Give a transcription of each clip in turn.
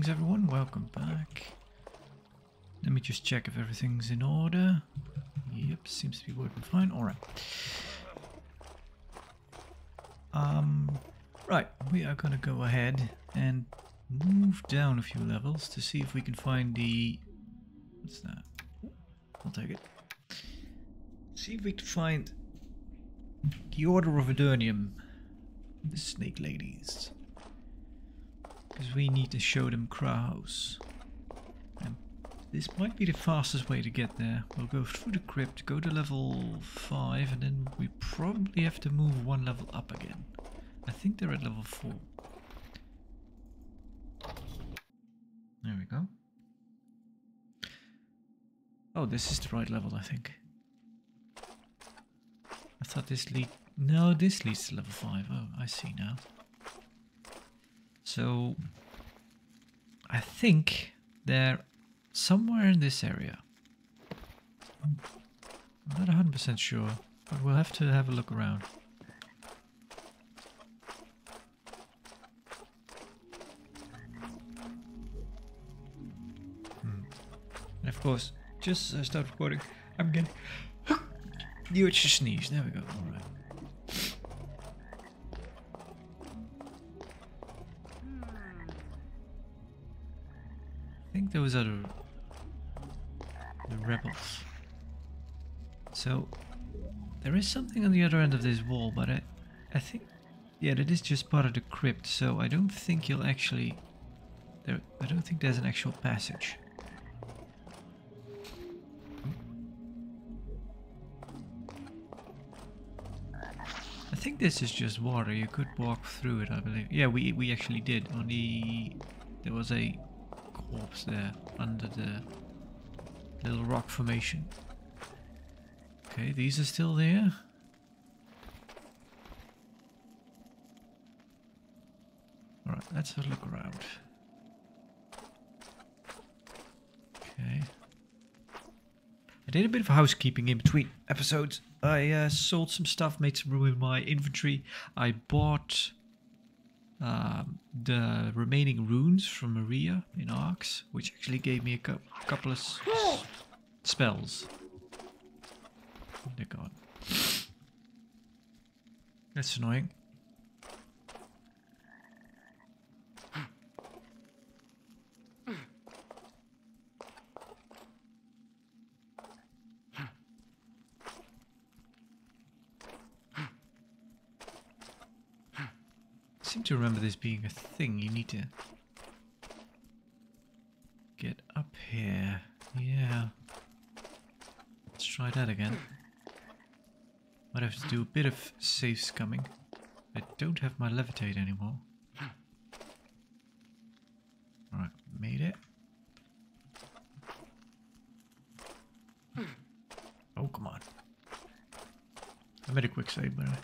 Greetings everyone, welcome back. Let me just check if everything's in order. Yep, seems to be working fine. Alright. Right, we are gonna go ahead and move down a few levels to see if we can find the... What's that? I'll take it. See if we can find the Order of Adernium, the snake ladies. Because we need to show them Kraus. And this might be the fastest way to get there. We'll go through the crypt, go to level 5, and then we probably have to move one level up again. I think they're at level 4. There we go. Oh, this is the right level, I think. I thought this lead... No, this leads to level 5. Oh, I see now. So, I think they're somewhere in this area. I'm not 100% sure, but we'll have to have a look around. And of course, just as I start recording, I'm getting the urge to sneeze. There we go. All right. I think those are the rebels. So there is something on the other end of this wall, but I think, yeah, that is just part of the crypt. So I don't think you'll actually. I don't think there's an actual passage. I think this is just water. You could walk through it, I believe. Yeah, we actually did. On the there was a corpse there under the little rock formation. Okay, these are still there. Alright, let's have a look around. Okay. I did a bit of housekeeping in between episodes. I sold some stuff, made some room in my inventory. I bought the remaining runes from Maria in Arx, which actually gave me a couple of spells. They're gone. That's annoying. I seem to remember this being a thing. You need to get up here. Yeah. Let's try that again. Might have to do a bit of safe scumming. I don't have my levitate anymore. Alright, made it. Oh, come on. I made a quick save, by the way.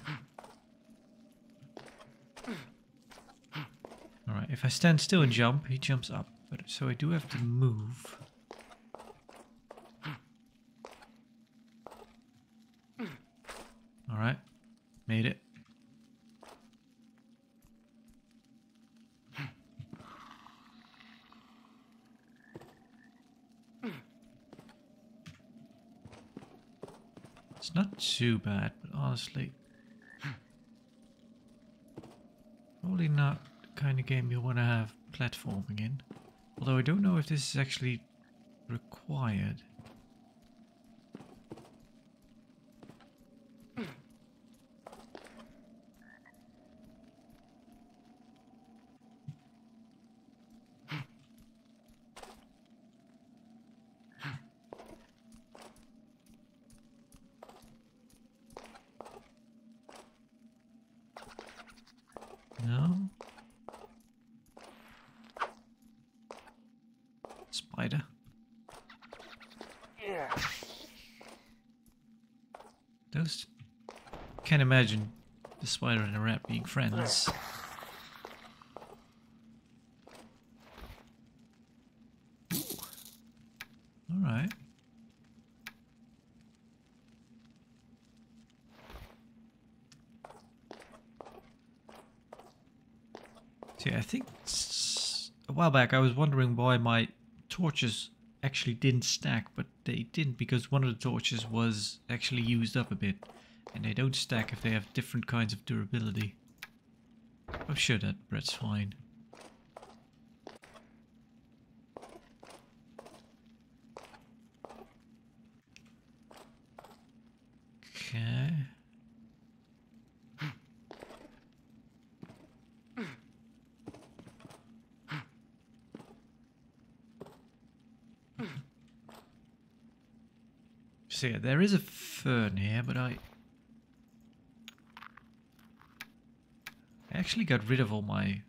Alright, if I stand still and jump, he jumps up. But so I do have to move. Alright, made it. It's not too bad, but honestly, probably not the kind of game you want to have platforming in. Although I don't know if this is actually required. No? Spider. Those... Can't imagine the spider and the rat being friends. Alright. See, I think a while back I was wondering why my torches actually didn't stack, but they didn't because one of the torches was actually used up a bit. And they don't stack if they have different kinds of durability. I'm sure that bread's fine. Okay. So yeah, there is a fern here, but I actually got rid of all my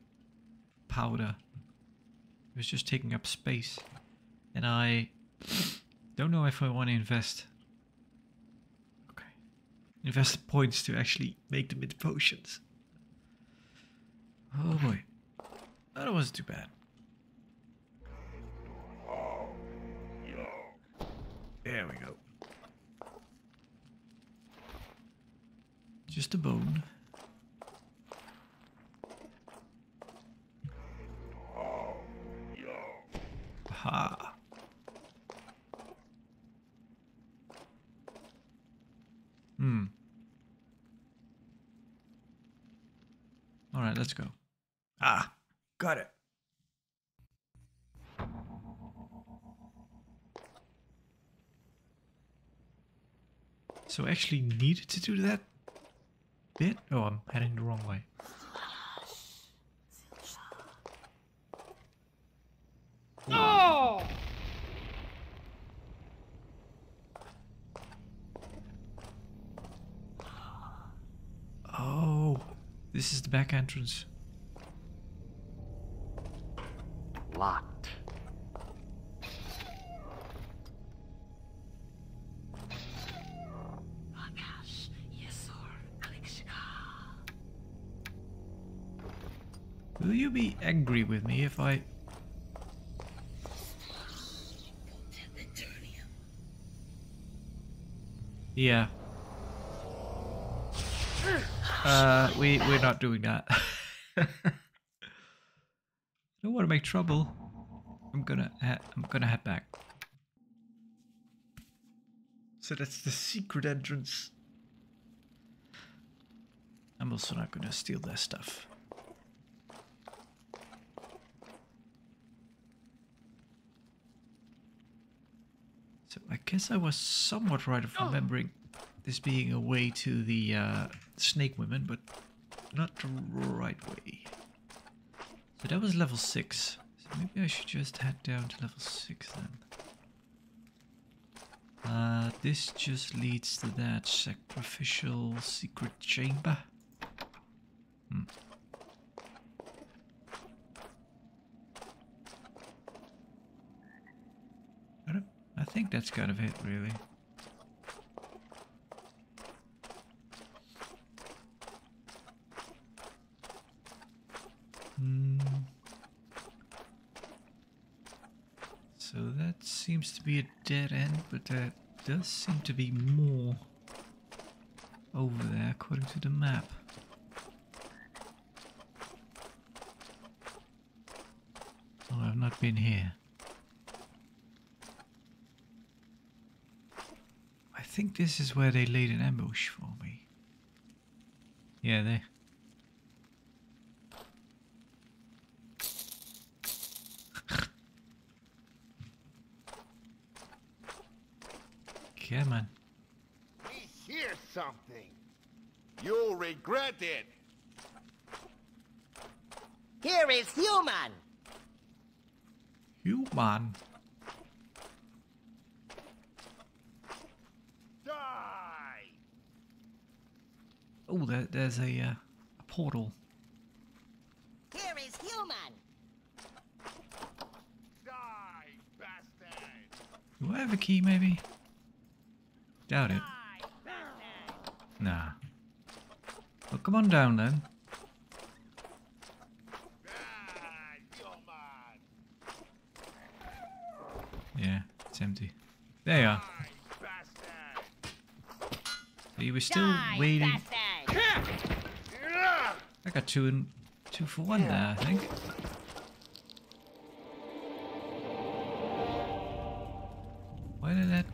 powder. It was just taking up space. And I don't know if I want to invest. Okay. Invest the points to actually make them into potions. Oh boy. That wasn't too bad. There we go. Just a bone. Aha. Alright, let's go. Ah, got it. So I actually needed to do that bit? Oh, I'm heading the wrong way. Oh! Oh, this is the back entrance. Locked. Will you be angry with me if I... Yeah. We're not doing that. I don't want to make trouble. I'm gonna head back. So that's the secret entrance. I'm also not gonna steal their stuff. So I guess I was somewhat right of remembering this being a way to the snake women, but not the right way. So that was level 6. So maybe I should just head down to level 6 then. This just leads to that sacrificial secret chamber. I think that's kind of it, really. So that seems to be a dead end, but there does seem to be more over there according to the map. Oh, I've not been here. I think this is where they laid an ambush for me. Yeah, they... Come on. We hear something. You'll regret it. Here is human. Human. Die. Oh, there's a portal. Here is human. Die, bastard. Do I have a key, maybe? Doubt it. Die, bastard. Nah. Well, come on down then. Die, human. Yeah, it's empty. There you are. Die, bastard. So you were still Die, waiting. bastard. I got two for one there, I think.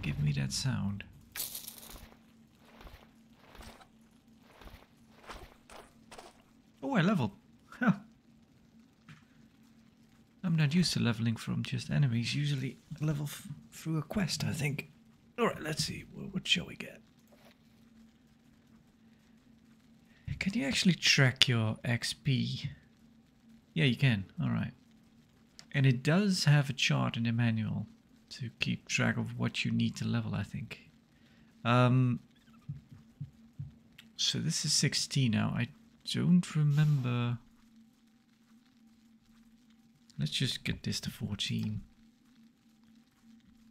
give me that sound. Oh, I leveled. Huh. I'm not used to leveling from just enemies. Usually I level through a quest, I think. Alright, let's see. What shall we get? Can you actually track your XP? Yeah, you can. Alright. And it does have a chart in the manual to keep track of what you need to level, I think. So this is 16 now. I don't remember. Let's just get this to 14.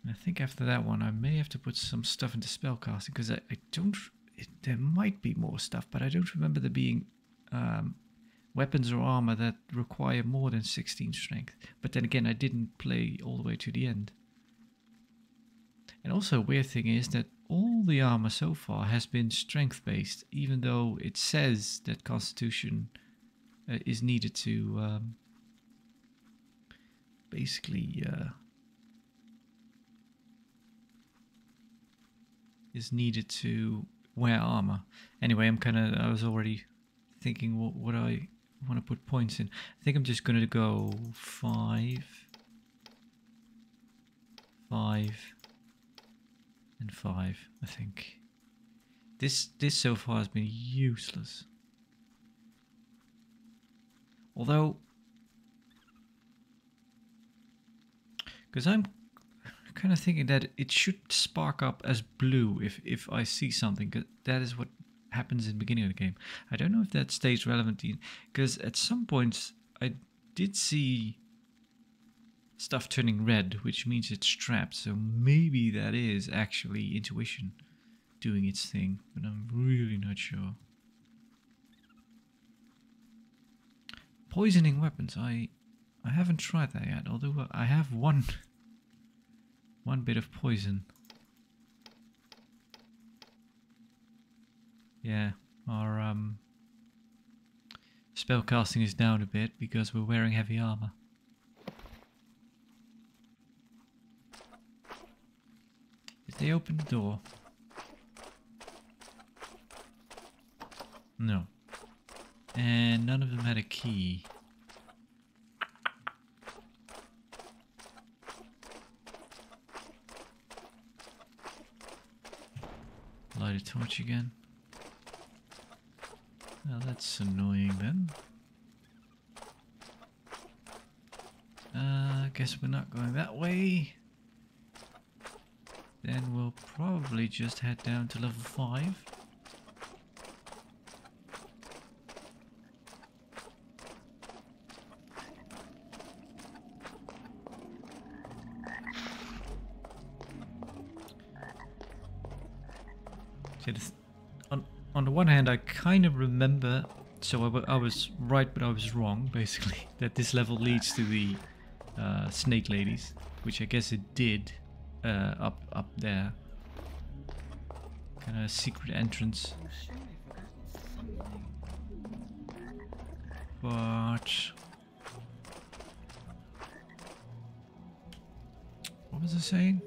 And I think after that one I may have to put some stuff into spellcasting because I don't... there might be more stuff, but I don't remember there being weapons or armor that require more than 16 strength. But then again, I didn't play all the way to the end. And also a weird thing is that all the armor so far has been strength based, even though it says that Constitution is needed to basically is needed to wear armor. Anyway, I was already thinking what I want to put points in. I think I'm just going to go 5, 5, and 5, I think. This so far has been useless. Although, because I'm kind of thinking that it should spark up as blue if I see something, because that is what happens in the beginning of the game. I don't know if that stays relevant, because at some points I did see stuff turning red, which means it's trapped, so maybe that is actually intuition doing its thing, but I'm really not sure. Poisoning weapons, I haven't tried that yet, although I have one bit of poison. Yeah, our spellcasting is down a bit because we're wearing heavy armor. Did they open the door? No. And none of them had a key. Light a torch again. Well, that's annoying then. I guess we're not going that way. Then we'll probably just head down to level 5. On the one hand, I kind of remember, so I was right but I was wrong, basically, that this level leads to the snake ladies, which I guess it did up there. Kind of secret entrance. But what was I saying?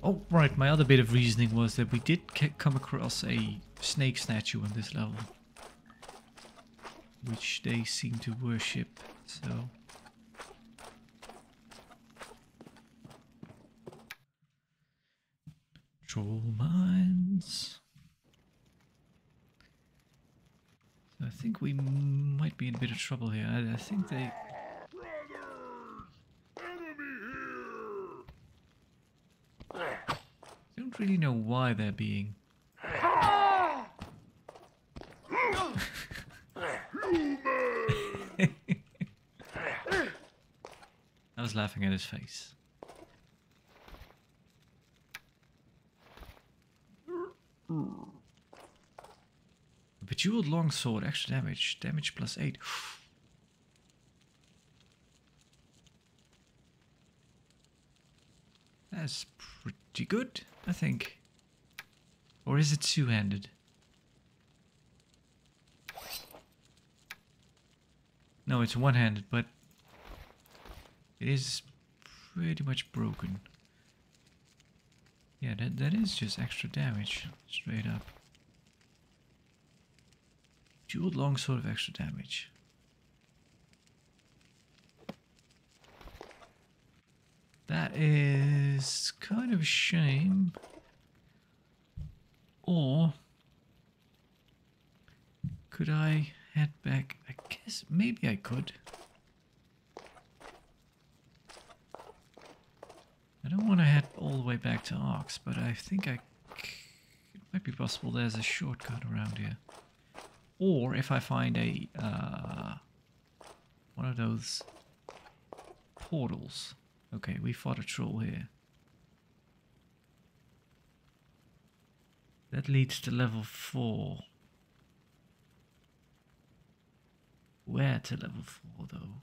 Oh, right, my other bit of reasoning was that we did come across a snake statue on this level, which they seem to worship, so... Troll mines... So I think we might be in a bit of trouble here. I think they... Don't really know why they're being... I was laughing at his face. A bejeweled longsword, extra damage, damage plus 8. That's pretty good, I think. Or is it two-handed? No, it's one-handed, but it is pretty much broken. Yeah, that is just extra damage, straight up. Jeweled longsword of extra damage. That is kind of a shame. Or could I head back? I guess maybe I could. I don't want to head all the way back to Arx, but I think it might be possible there's a shortcut around here. Or if I find a one of those portals. Okay, we fought a troll here. That leads to level 4. Where to level 4 though?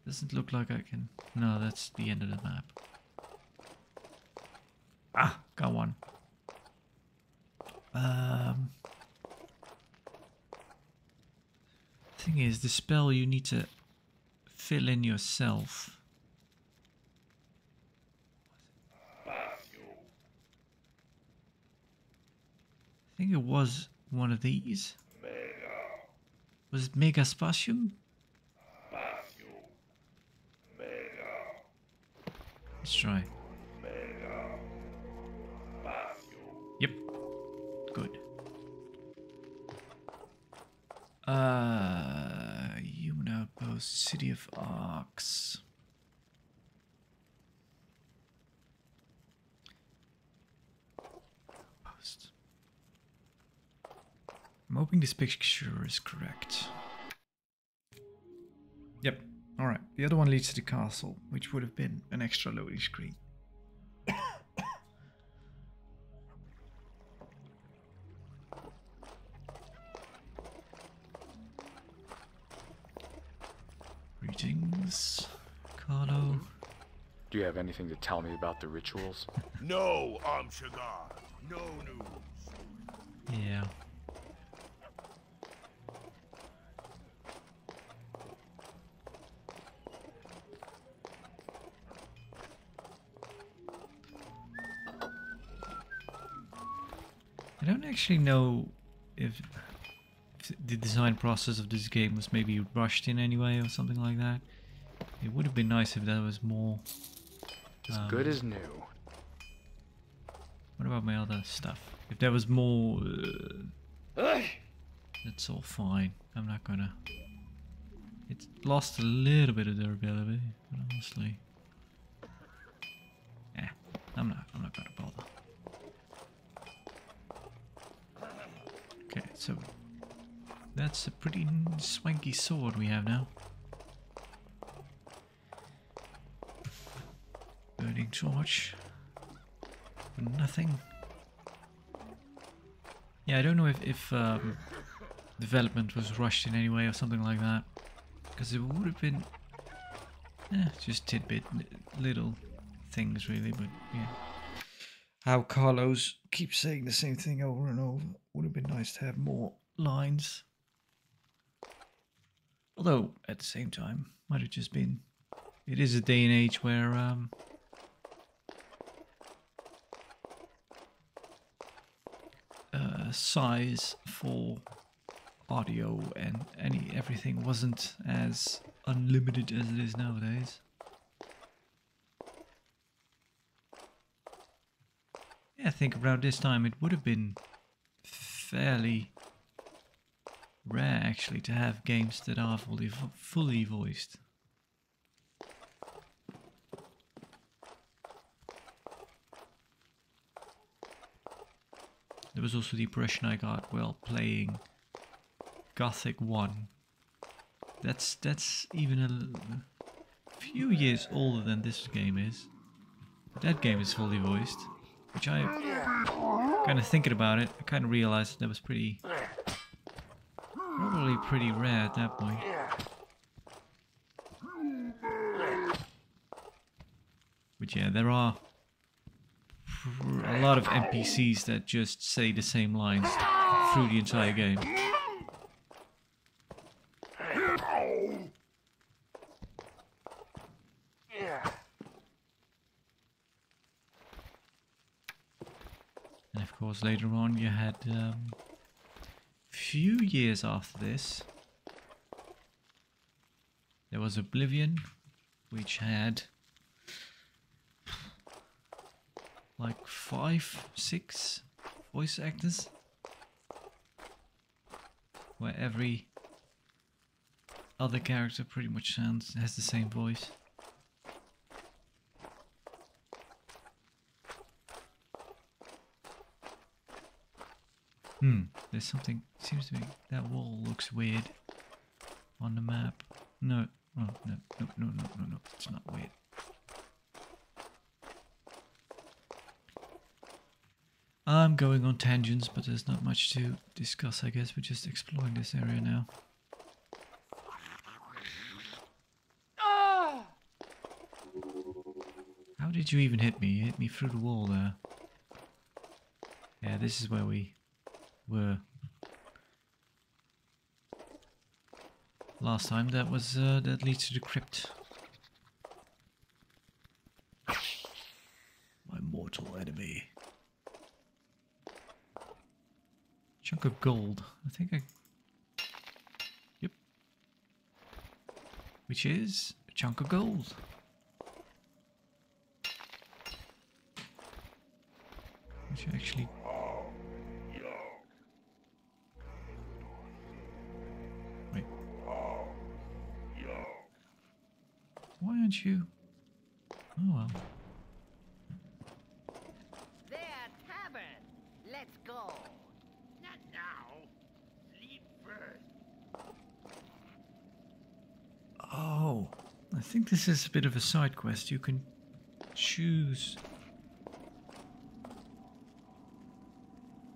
Doesn't look like I can... No, that's the end of the map. Ah, got one. Thing is, the spell you need to fill in yourself. I think it was one of these. Was it Mega Spatium? Let's try. Yep. Good. Human outpost, city of Arx. Outpost. I'm hoping this picture is correct. Yep. Alright, the other one leads to the castle, which would have been an extra loading screen. Greetings, Carlo. Do you have anything to tell me about the rituals? No, Sugar. No news. Yeah. I don't actually know if the design process of this game was maybe rushed in any way or something like that. It would have been nice if there was more. As good as new. What about my other stuff? If there was more, that's all fine. I'm not gonna. It's lost a little bit of durability, but honestly, yeah, I'm not gonna bother. Okay, so that's a pretty swanky sword we have now. Burning torch. For nothing. Yeah, I don't know if development was rushed in any way or something like that. Because it would have been just tidbit, little things really, but yeah. How Carlos keeps saying the same thing over and over. Would have been nice to have more lines. Although, at the same time, might have just been... It is a day and age where... size for audio and everything wasn't as unlimited as it is nowadays. Yeah, I think around this time it would have been fairly rare actually to have games that are fully voiced. There was also the impression I got while playing Gothic 1. That's even a few years older than this game is. But that game is fully voiced, which I kind of thinking about it. I kind of realized that was probably pretty rare at that point. But yeah, there are a lot of NPCs that just say the same lines through the entire game. And of course later on you had few years after this there was Oblivion, which had like 5, 6 voice actors, where every other character pretty much has the same voice. There's something, seems to be, that wall looks weird on the map. No, oh, no, it's not weird. I'm going on tangents, but there's not much to discuss, I guess. We're just exploring this area now. How did you even hit me? You hit me through the wall there. Yeah, this is where we were last time. That was that leads to the crypt. My mortal enemy. Chunk of gold. I think I... Yep. Which is a chunk of gold. Which actually... Wait. Why aren't you... Oh well. There, tavern. Let's go. Not now. Sleep first. Oh, I think this is a bit of a side quest. You can choose.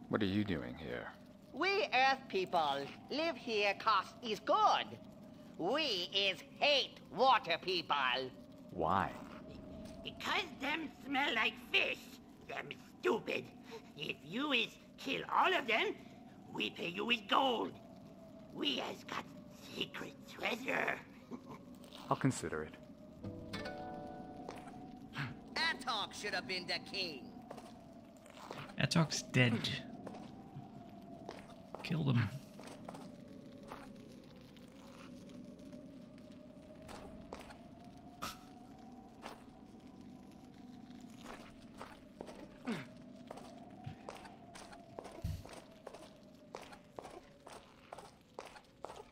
What are you doing here? We Earth people live here 'cause it's good. We is hate water people. Why? Because them smell like fish. Them stupid. If you is kill all of them, we pay you with gold. We has got secret treasure. I'll consider it. Arx should have been the king. Arx's dead. Killed him.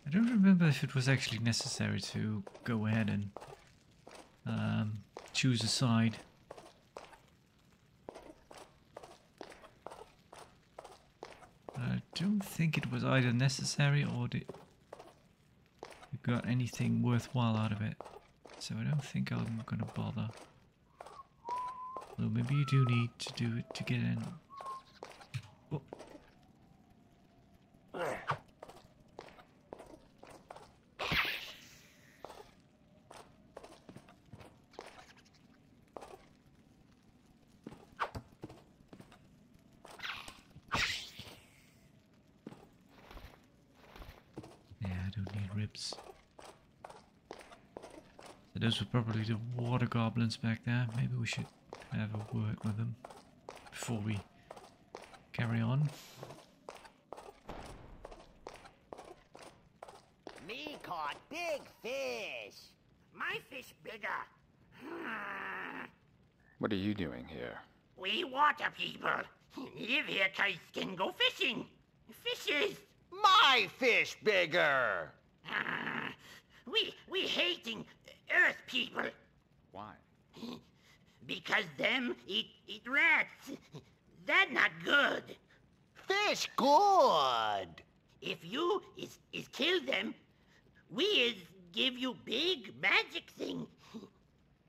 I don't remember if it was actually necessary to go ahead and choose a side. I don't think it was either necessary or did you got anything worthwhile out of it. So I don't think I'm gonna bother. Well, maybe you do need to do it to get in. Oh. Ribs. So those were probably the water goblins back there. Maybe we should have a word with them before we carry on. Me caught big fish. My fish bigger. What are you doing here? We water people live here 'cause can go fishing. Fishes. My fish bigger. We hating Earth people. Why? Because them eat rats. That not good. Fish good. If you is kill them, we is give you big magic thing.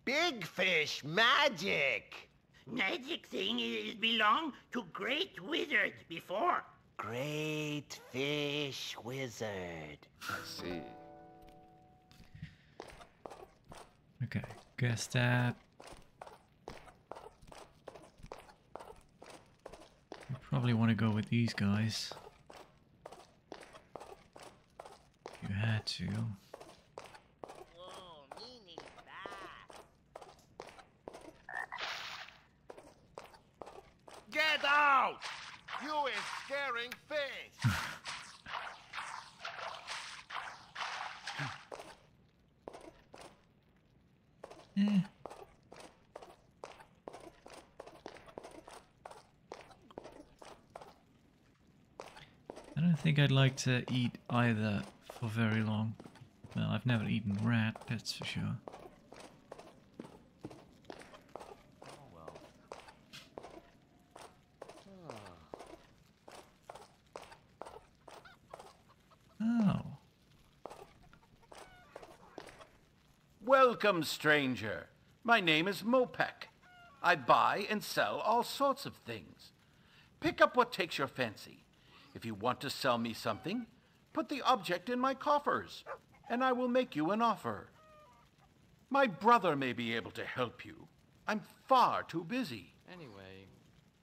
Big fish magic. Magic thing is belong to great wizard before. Great fish wizard. I see. Okay, guess that. Probably want to go with these guys. You had to. Whoa, me need that. Get out! You is scaring fish! Eh. I don't think I'd like to eat either for very long. Well, I've never eaten rat, that's for sure. Oh. Welcome, stranger. My name is Mopek. I buy and sell all sorts of things. Pick up what takes your fancy. If you want to sell me something, put the object in my coffers, and I will make you an offer. My brother may be able to help you. I'm far too busy. Anyway.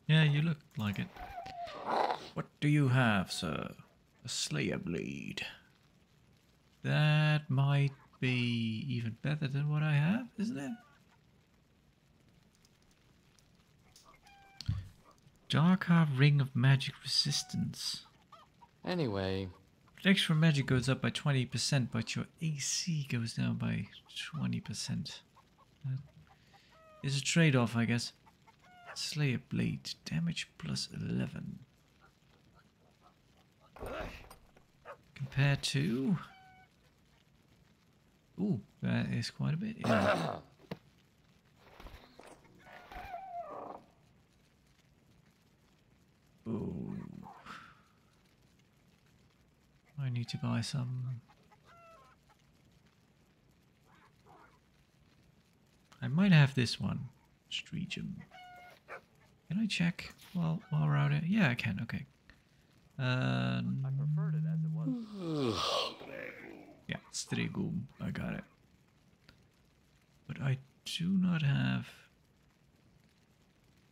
Yeah, you look like it. What do you have, sir? A Slayer blade. That might be even better than what I have, isn't it? Darker Ring of Magic Resistance. Anyway. Protection from magic goes up by 20%, but your AC goes down by 20%. It's a trade-off, I guess. Slayer blade, damage plus 11. Compared to... Ooh, that is quite a bit. Yeah. Ooh. I need to buy some. I might have this one. Streegem. Can I check while we're out here? Yeah, I can. Okay. I preferred it as it was. Yeah, Stregum. I got it. But I do not have...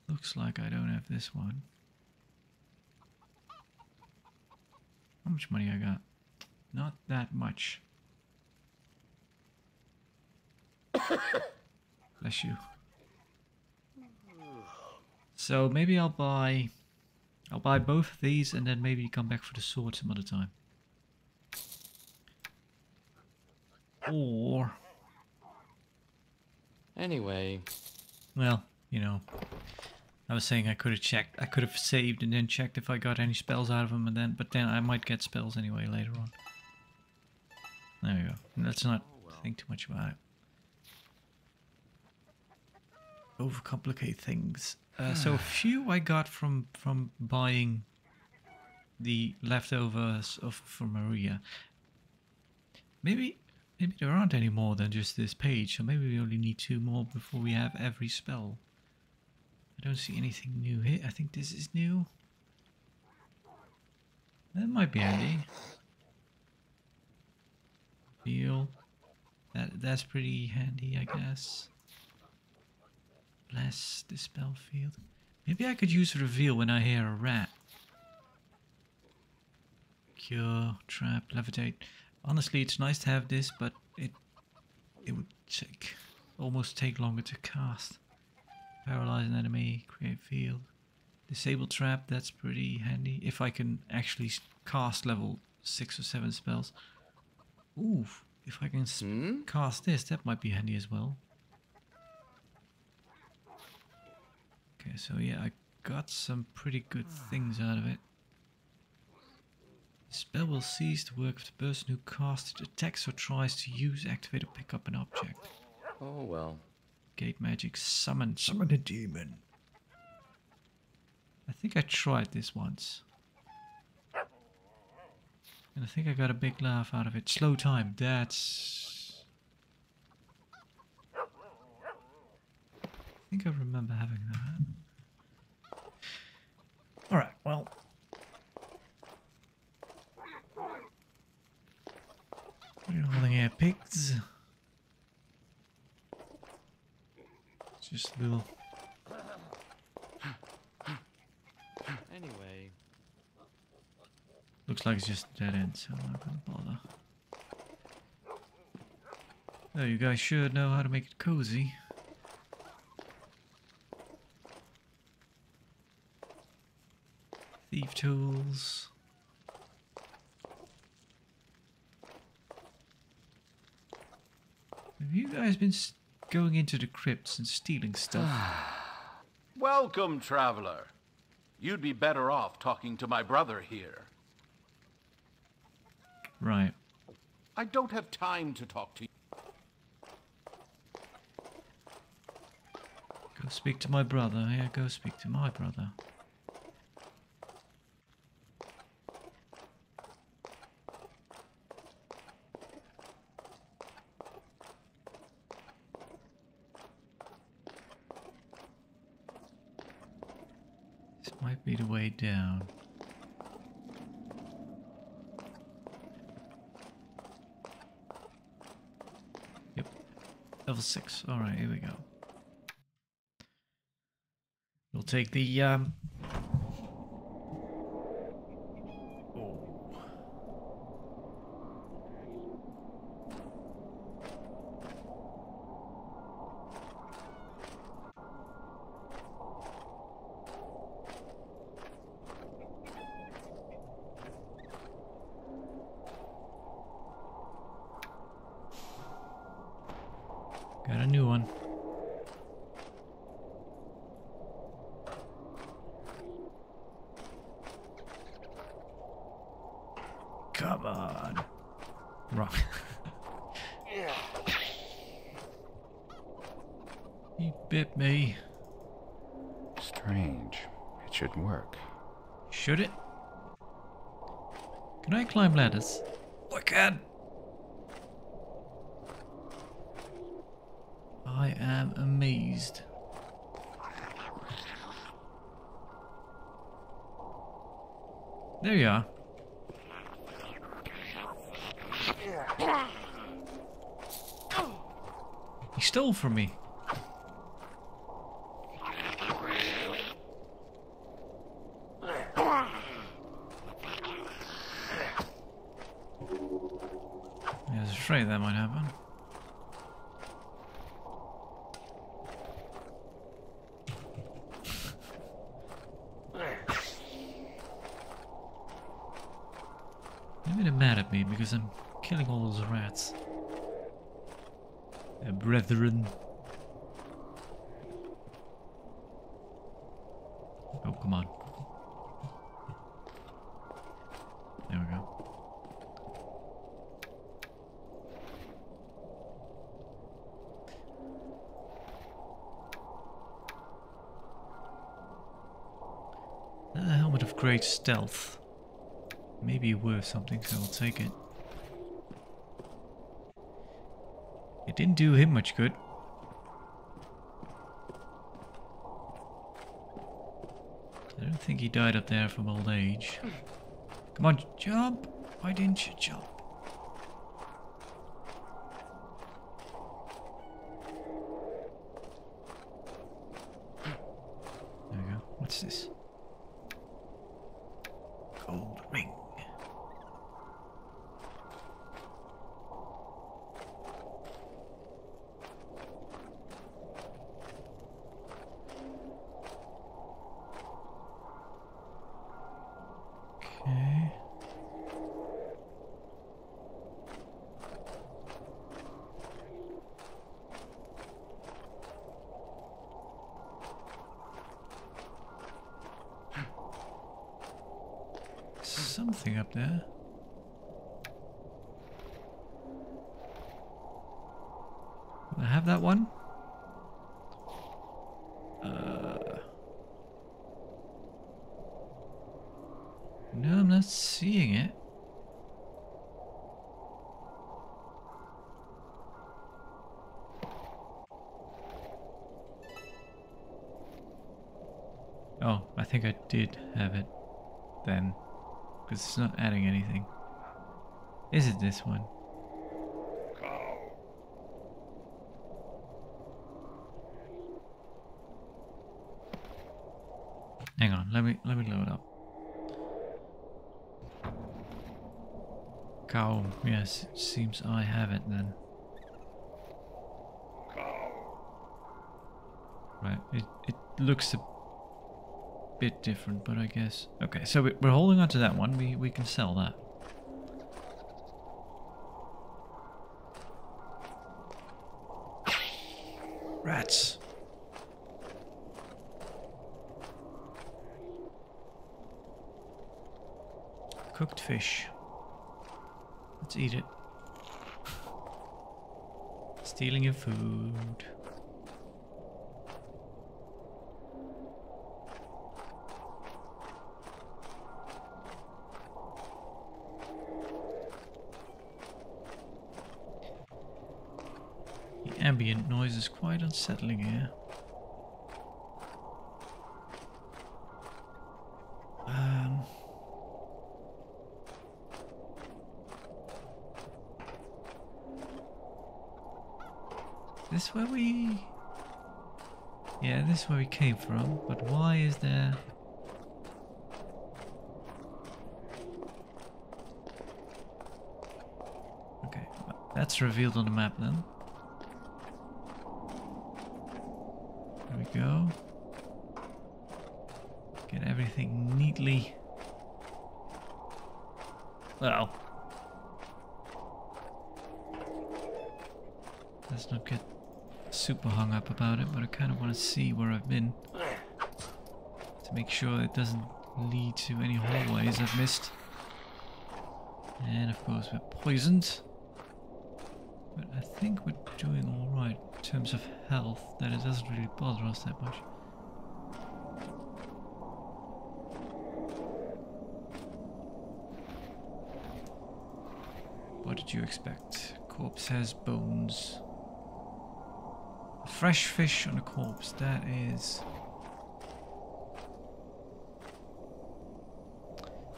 Looks like I don't have this one. How much money I got? Not that much. Bless you. So maybe I'll buy both of these and then maybe come back for the sword some other time. Or Anyway. well, you know, I was saying I could have checked, I could have saved and then checked if I got any spells out of them, and then, but then I might get spells anyway later on. There you go. Let's not think too much about it. Overcomplicate things. So a few I got from buying the leftovers from Maria. Maybe there aren't any more than just this page, so maybe we only need 2 more before we have every spell. I don't see anything new here. I think this is new. That might be handy. Heal. That's pretty handy, I guess. Bless the spell field. Maybe I could use reveal when I hear a rat. Cure, trap, levitate. Honestly, it's nice to have this, but it would almost take longer to cast. Paralyze an enemy, create field. Disable trap, that's pretty handy. If I can actually cast level 6 or 7 spells. Ooh, if I can cast this, that might be handy as well. Okay, so yeah, I got some pretty good things out of it. The spell will cease to work if the person who cast it attacks or tries to use, activate, or pick up an object. Oh well. Gate magic, summon a demon. I think I tried this once. And I think I got a big laugh out of it. Slow time, that's... I think I remember having that. Alright, well... What are you holding here, pigs? Just a little... Anyway. Looks like it's just a dead end, so I'm not gonna bother. Oh, you guys should know how to make it cozy. Thief tools. Have you guys been going into the crypts and stealing stuff? Welcome, traveler. You'd be better off talking to my brother here. Right. I don't have time to talk to you. Go speak to my brother. Yeah, go speak to my brother. This might be the way down. Yep. Level 6. Alright, here we go. We'll take the oh. Got a new one. Come on. Wrong. He bit me. Strange. It should work. Should it? Can I climb ladders? I can. I am amazed. There you are. He stole from me. I was afraid that might happen. They're mad at me because I'm killing all those rats. Brethren. Oh, come on. There we go. A helmet of great stealth. Maybe worth something, so I'll take it. It didn't do him much good. I don't think he died up there from old age. Come on, jump! Why didn't you jump? There we go. What's this? Gold ring. Okay. Something up there. Will I have that one? No, I'm not seeing it. Oh, I think I did have it then. Because it's not adding anything. Is it this one? Hang on, let me load up. Cow. Yes, it seems I have it then. Right, it looks a bit different, but I guess... Okay, so we're holding on to that one. We can sell that. Rats. Cooked fish. Let's eat it. Stealing your food. The ambient noise is quite unsettling here. This where we... Yeah, this is where we came from, but why is there... Okay, that's revealed on the map then. There we go. Get everything neatly... Well... Let's not get super hung up about it, but I kind of want to see where I've been to make sure it doesn't lead to any hallways I've missed. And of course we're poisoned, but I think we're doing alright in terms of health, that it doesn't really bother us that much. What did you expect? Corpse has bones. A fresh fish on a corpse, that is...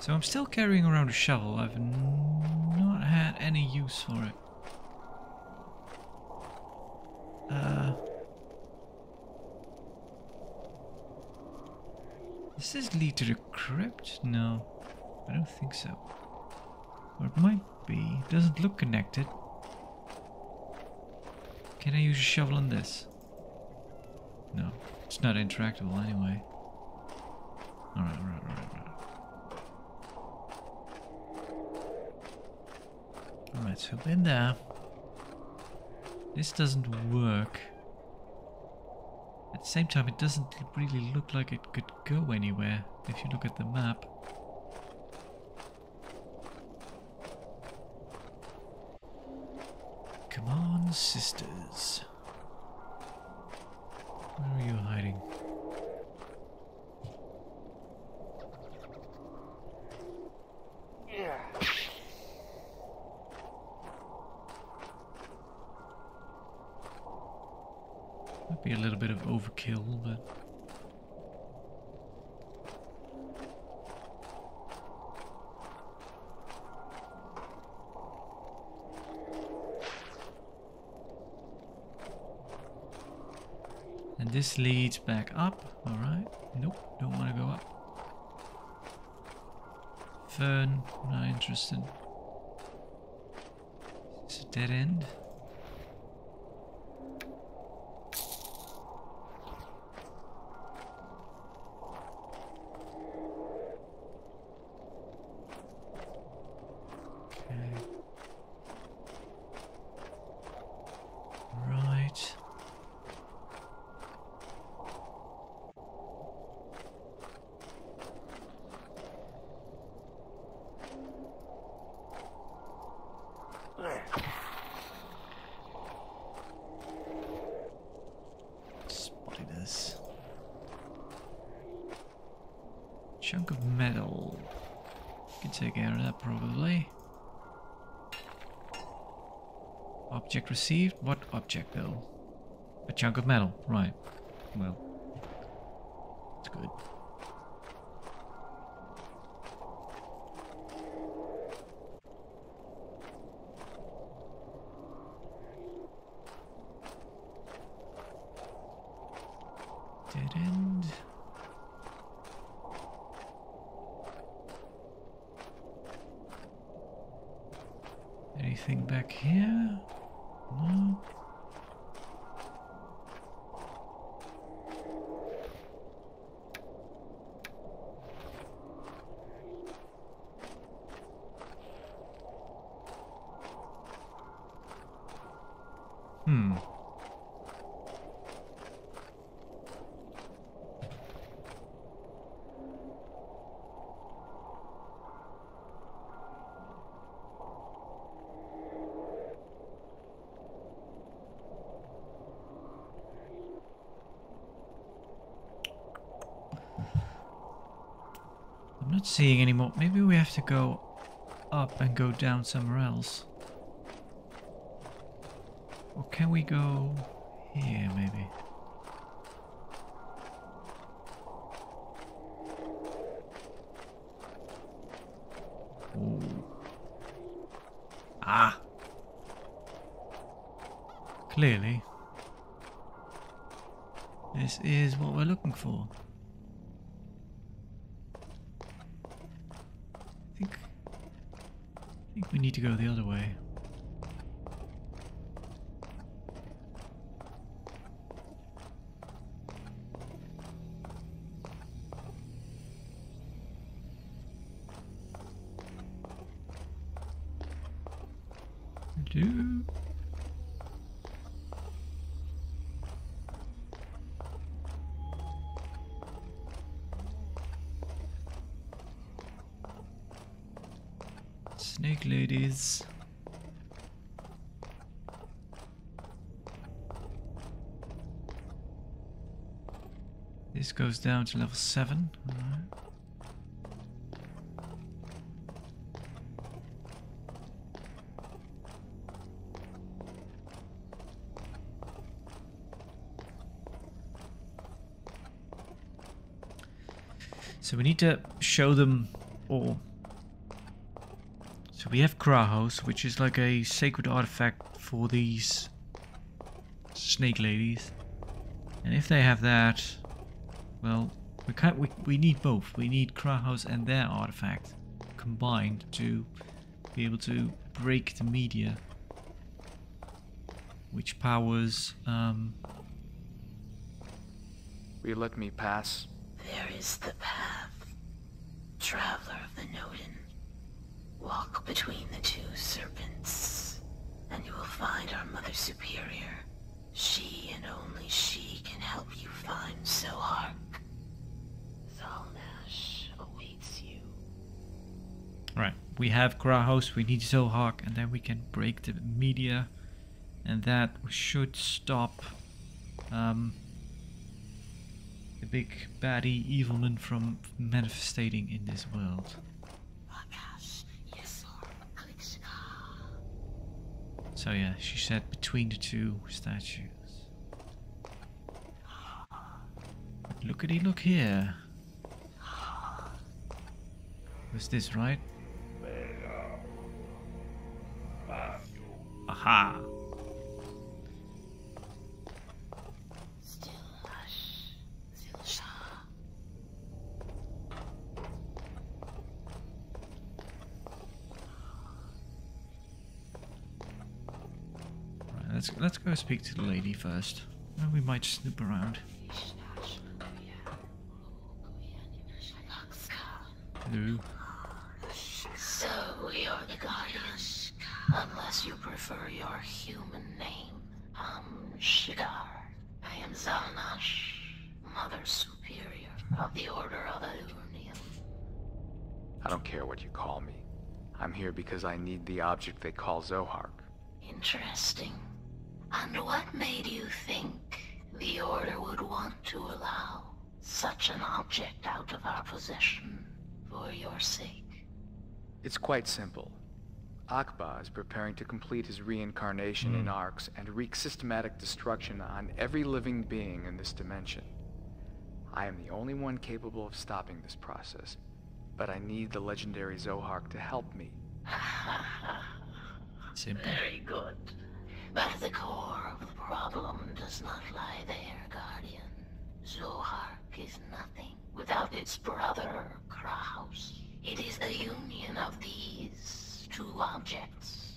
So I'm still carrying around a shovel. I've not had any use for it. Does this lead to the crypt? No, I don't think so. Or it might be. It doesn't look connected. Can I use a shovel on this? No, it's not interactable anyway. Alright. Alright, so in there. This doesn't work. At the same time, it doesn't really look like it could go anywhere if you look at the map. Come on, sisters. Where are you hiding? Might be a little bit of overkill, but... And this leads back up, alright. Nope, don't want to go up. Fern, not interested. Is it a dead end? Chunk of metal. Can take care of that probably. Object received? What object though? A chunk of metal, right. Well, it's good. Dead end. anything back here? No. I'm not seeing any more. Maybe we have to go up and go down somewhere else. Or can we go here, maybe? Ooh. Ah! Clearly, this is what we're looking for. I think we need to go the other way. Snake ladies. This goes down to level 7. All right. So we need to show them all. So we have Krahos, which is like a sacred artifact for these snake ladies. And if they have that, well, we need both. We need Krahos and their artifact combined to be able to break the media, which powers Will you let me pass? There is the path, traveler of the Nodin. Walk between the two serpents, and you will find our Mother Superior. She and only she can help you find Zohark. Zalnash awaits you. Right, we have Krahos, we need Zohark, and then we can break the media, and that should stop the big baddie Evilman from manifesting in this world. So yeah, she said between the two statues. Lookity look here. Was this right? Aha! Let's go speak to the lady first. Well, we might snoop around. Hello. So you're the Guardians, unless you prefer your human name. Shigar. I am Zalnash, Mother Superior of the Order of Alurnium. I don't care what you call me. I'm here because I need the object they call Zohark. Interesting. And what made you think the Order would want to allow such an object out of our possession for your sake? It's quite simple. Akba is preparing to complete his reincarnation in Arx and wreak systematic destruction on every living being in this dimension. I am the only one capable of stopping this process, but I need the legendary Zohark to help me. Simple. Very good. But the core of the problem does not lie there, Guardian. Zohark is nothing without its brother, Krahos. It is the union of these two objects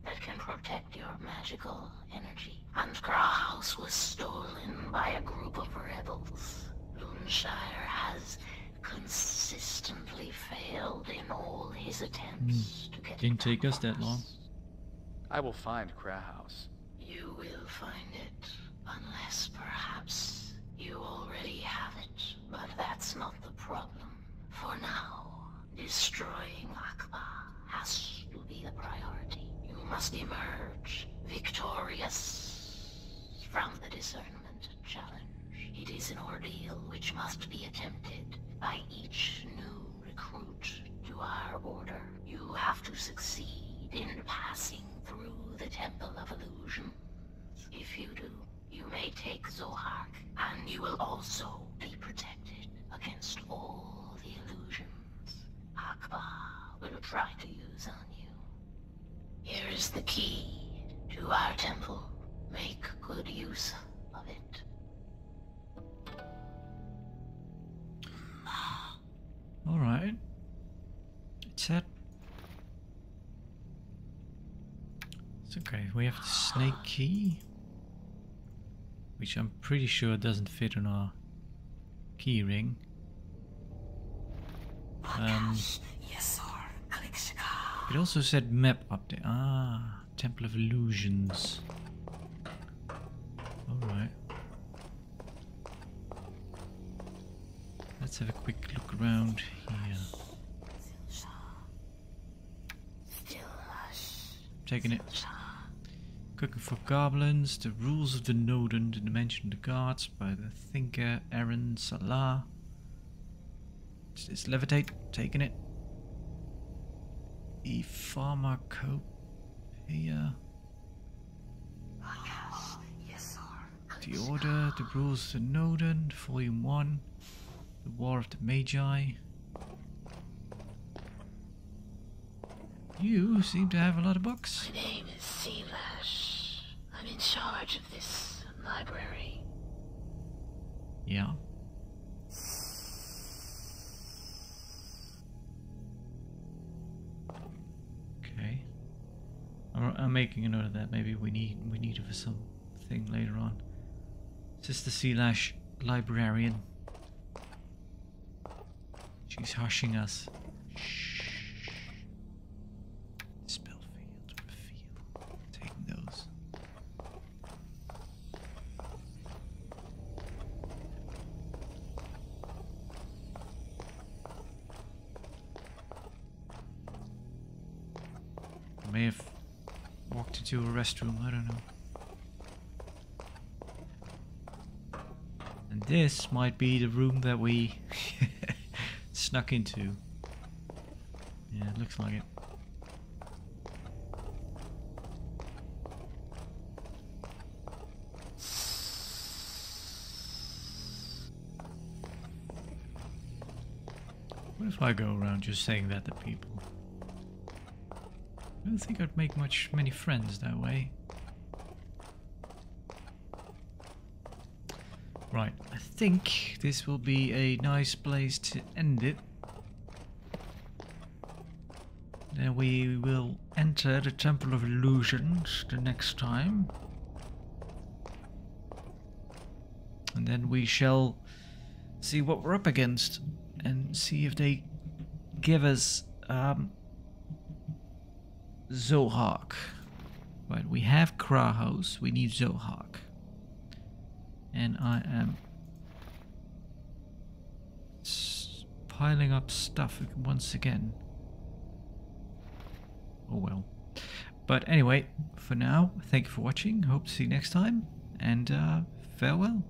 that can protect your magical energy. And Grauhaus was stolen by a group of rebels. Loonshire has consistently failed in all his attempts to get Didn't take us that long. I will find Grauhaus. You will find it, unless perhaps you already have it. But that's not the problem. For now, destroying Akba has to be the priority. You must emerge victorious from the discernment challenge. It is an ordeal which must be attempted by each new recruit to our order. You have to succeed in passing through the Temple of Illusion. If you do, you may take Zohark, and you will also be protected against all the illusions Akba will try to use on you. Here is the key to our temple. Make good use of it. Alright. It's that. It's okay. We have the snake key, which I'm pretty sure doesn't fit on our key ring. It also said map update. Ah, Temple of Illusions. Alright. Let's have a quick look around here. Taking it. Cooking for Goblins, The Rules of the Noden, The Dimension of the Gods by the Thinker Aaron Salah. It's Levitate, taking it. The Pharmacopoeia. The Order, The Rules of the Noden, Volume 1. The War of the Magi. You seem to have a lot of books. My name is Sealash. I'm in charge of this library. Yeah. Okay. I'm making a note of that. Maybe we need it for something later on. Sister Sealash, librarian. She's hushing us. Shh. Spellfield, reveal. Taking those. I may have walked into a restroom, I don't know. And this might be the room that we snuck into. Yeah, it looks like it. What if I go around just saying that to people? I don't think I'd make many friends that way. Right, I think this will be a nice place to end it. Then we will enter the Temple of Illusions the next time. And then we shall see what we're up against and see if they give us Zohark. Right, we have Grauhaus, we need Zohark. And I am piling up stuff once again. Oh well. But anyway, for now, thank you for watching. Hope to see you next time. And farewell.